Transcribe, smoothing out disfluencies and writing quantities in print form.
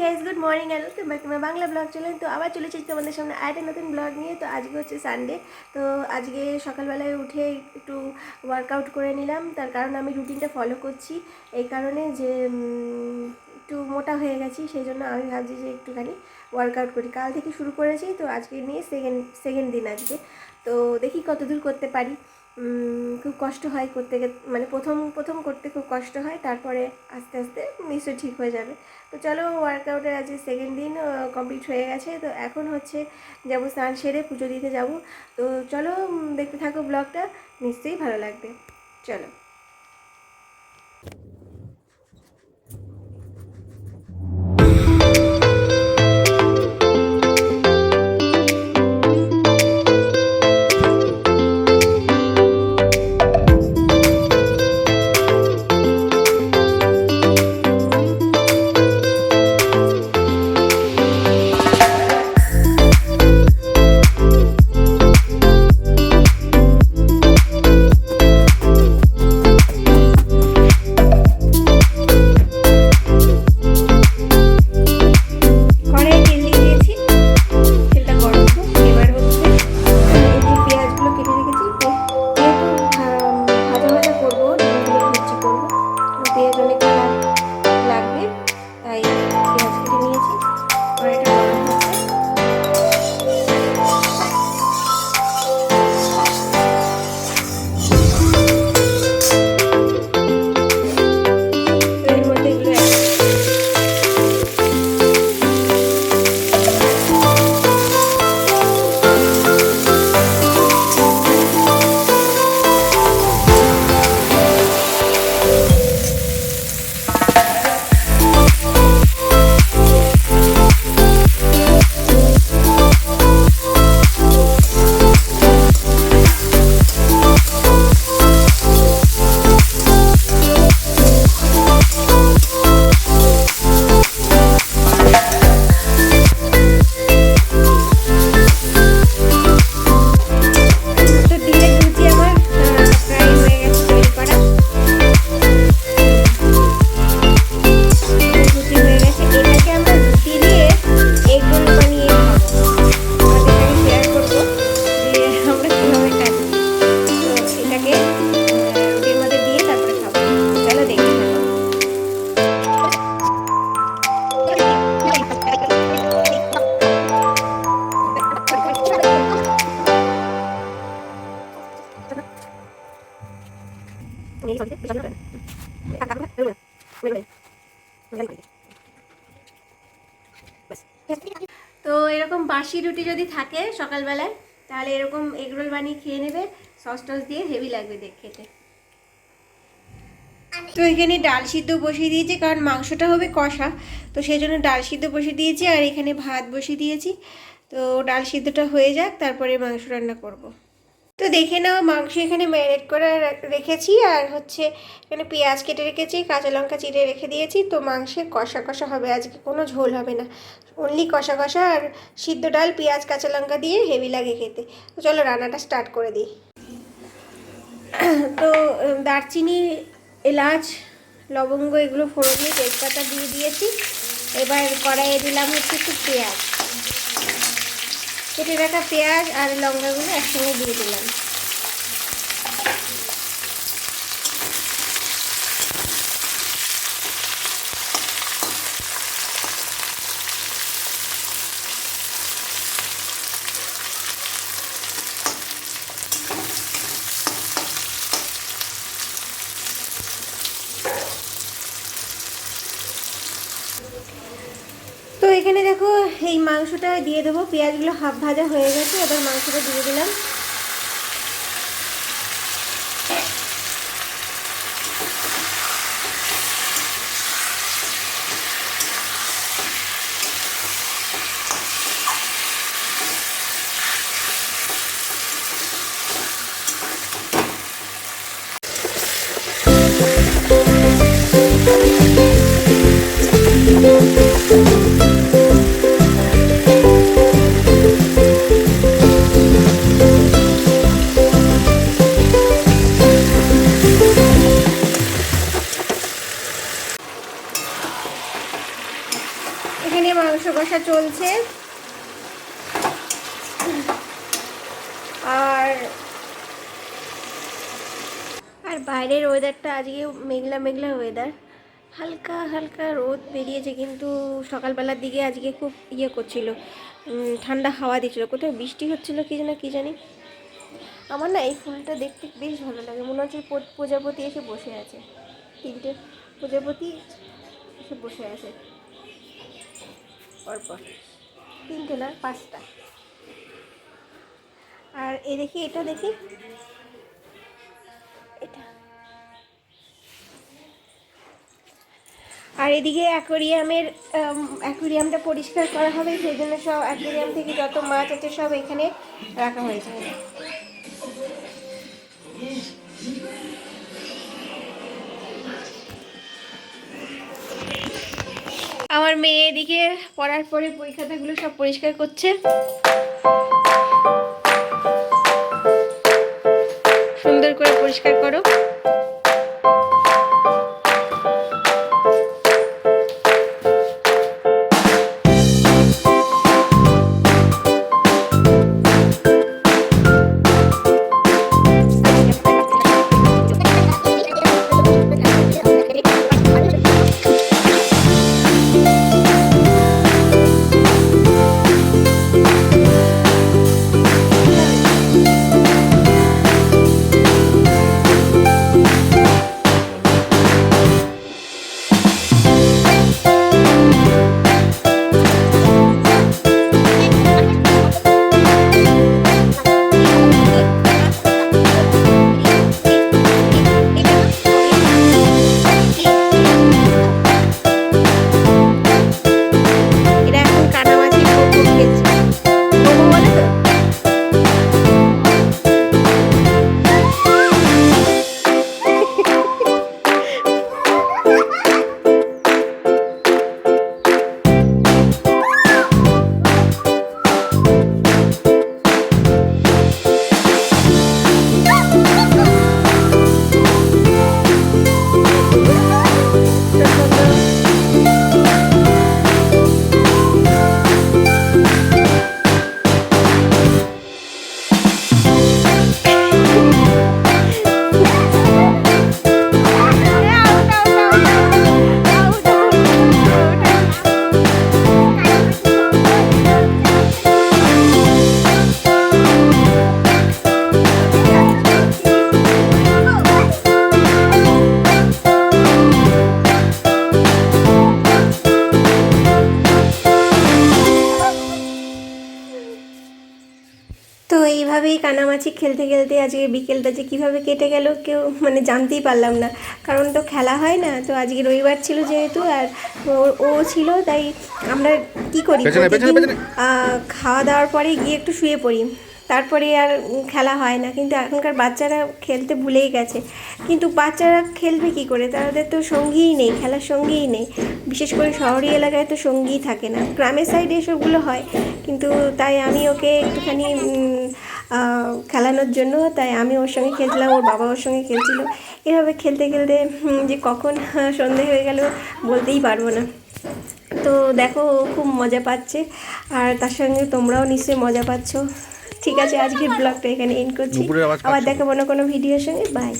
Guys, good morning and welcome back to my Bangla blog channel. তো আবার চলে এসেছি তোমাদের সামনে আরেকটা নতুন ব্লগ নিয়ে। তো আজকে হচ্ছে সানডে। তো আজকে সকালবেলায় উঠে একটু ওয়ার্কআউট করে নিলাম। তার কারণ আমি রুটিনটা ফলো করছি এই কারণে যে একটু মোটা হয়ে গেছি, সেই জন্য আমি ভাবছি যে একটুখানি ওয়ার্কআউট করি। কাল থেকে শুরু করেছি, তো আজকে নিয়ে সেকেন্ড দিন আজকে। তো দেখি কতদূর করতে পারি। খুব কষ্ট হয় করতে মানে প্রথম করতে খুব কষ্ট হয়, তারপরে আস্তে আস্তে নিশ্চয়ই ঠিক হয়ে যাবে। তো চলো, ওয়ার্কআউটের আজকে সেকেন্ড দিন কমপ্লিট হয়ে গেছে। তো এখন হচ্ছে যাবো স্নান সেরে পুজো দিতে যাব। তো চলো দেখতে থাকো ব্লগটা, নিশ্চয়ই ভালো লাগবে। চলো। তো এরকম বাসি রুটি যদি থাকে সকালবেলায়, তাহলে এরকম এগরোল বানিয়ে খেয়ে নেবে, সস টস দিয়ে, হেভি লাগবে খেতে। তো এখানে ডাল সিদ্ধ বসিয়ে দিয়েছি, কারণ মাংসটা হবে কষা, তো সেই জন্য ডাল সিদ্ধ বসিয়ে দিয়েছি। আর এখানে ভাত বসিয়ে দিয়েছি। তো ডাল সিদ্ধটা হয়ে যাক, তারপরে মাংস রান্না করব। তো দেখে নাও, মাংস এখানে ম্যারিনেট করে রেখেছি। আর হচ্ছে এখানে পেঁয়াজ কেটে রেখেছি, কাঁচা লঙ্কা চিড়ে রেখে দিয়েছি। তো মাংসে কষা কষা হবে আজকে, কোনো ঝোল হবে না, অনলি কষা কষা। আর সিদ্ধ ডাল, পেঁয়াজ, কাঁচা লঙ্কা দিয়ে হেভি লাগে খেতে। তো চলো রান্নাটা স্টার্ট করে দিই। তো দারচিনি, এলাচ, লবঙ্গ এগুলো ফোড়ন দিয়ে তেজপাতা দিয়ে দিয়েছি। এবার কড়াইয়ে দিলাম হচ্ছে একটু পেঁয়াজ, কেটে রাখা পেঁয়াজ আর লঙ্কাগুলো একসঙ্গে দিয়ে দিলাম। তো এখানে দেখো, এই মাংসটা দিয়ে দেবো। পেঁয়াজগুলো হাফ ভাজা হয়ে গেছে, এবার মাংসটা দিয়ে দিলাম। এখানে মাংস কষা চলছে। আর আর বাইরের ওয়েদারটা আজকে মেঘলা মেঘলা ওয়েদার, হালকা হালকা রোদ বেরিয়েছে, কিন্তু সকালবেলার দিকে আজকে খুব করছিল, ঠান্ডা হাওয়া দিচ্ছিল, কোথাও বৃষ্টি হচ্ছিল কি জানি। আমার না এই ফুলটা দেখতে বেশ ভালো লাগে, মনে হচ্ছে প্রজাপতি এসে বসে আছে, 3টে প্রজাপতি এসে বসে আছে পরপর, 3টে না 5টা। আর দেখি এটা, দেখি এটা। আর এদিকে অ্যাকোরিয়ামটা পরিষ্কার করা হবে, সেই জন্য সব অ্যাকোরিয়াম থেকে যত মাছ আছে সব এখানে রাখা হয়েছে। আমার মেয়ে এদিকে পড়ার পরে বই খাতাগুলো সব পরিষ্কার করছে, সুন্দর করে পরিষ্কার করো। তো এইভাবেই কানামাছি খেলতে খেলতে আজকে বিকেলটা যে কীভাবে কেটে গেল কেউ মানে জানতেই পারলাম না, কারণ তো খেলা হয় না। তো আজকে রবিবার ছিল যেহেতু, আর ও ছিল, তাই আমরা কি করি, খাওয়া দাওয়ার পরে গিয়ে একটু শুয়ে পড়ি, তারপরে আর খেলা হয় না। কিন্তু এখনকার বাচ্চারা খেলতে ভুলেই গেছে, কিন্তু বাচ্চারা খেলবে কি করে, তাদের তো সঙ্গীই নেই, খেলার সঙ্গীই নেই। বিশেষ করে শহরি এলাকায় তো সঙ্গীই থাকে না, গ্রামের সাইডে এসবগুলো হয়। কিন্তু তাই আমি ওকে একটুখানি খেলানোর জন্য, তাই আমি ওর সঙ্গে খেলছিলাম, ওর বাবা ওর সঙ্গে খেলছিল। এভাবে খেলতে খেলতে যে কখন সন্ধে হয়ে গেল বলতেই পারবো না। তো দেখো ও খুব মজা পাচ্ছে, আর তার সঙ্গে তোমরাও নিশ্চয়ই মজা পাচ্ছ। ঠিক আছে, আজকের ব্লগটা এখানে এন্ড করছি, আবার দেখাবো না কোনো ভিডিওর সঙ্গে। বাই।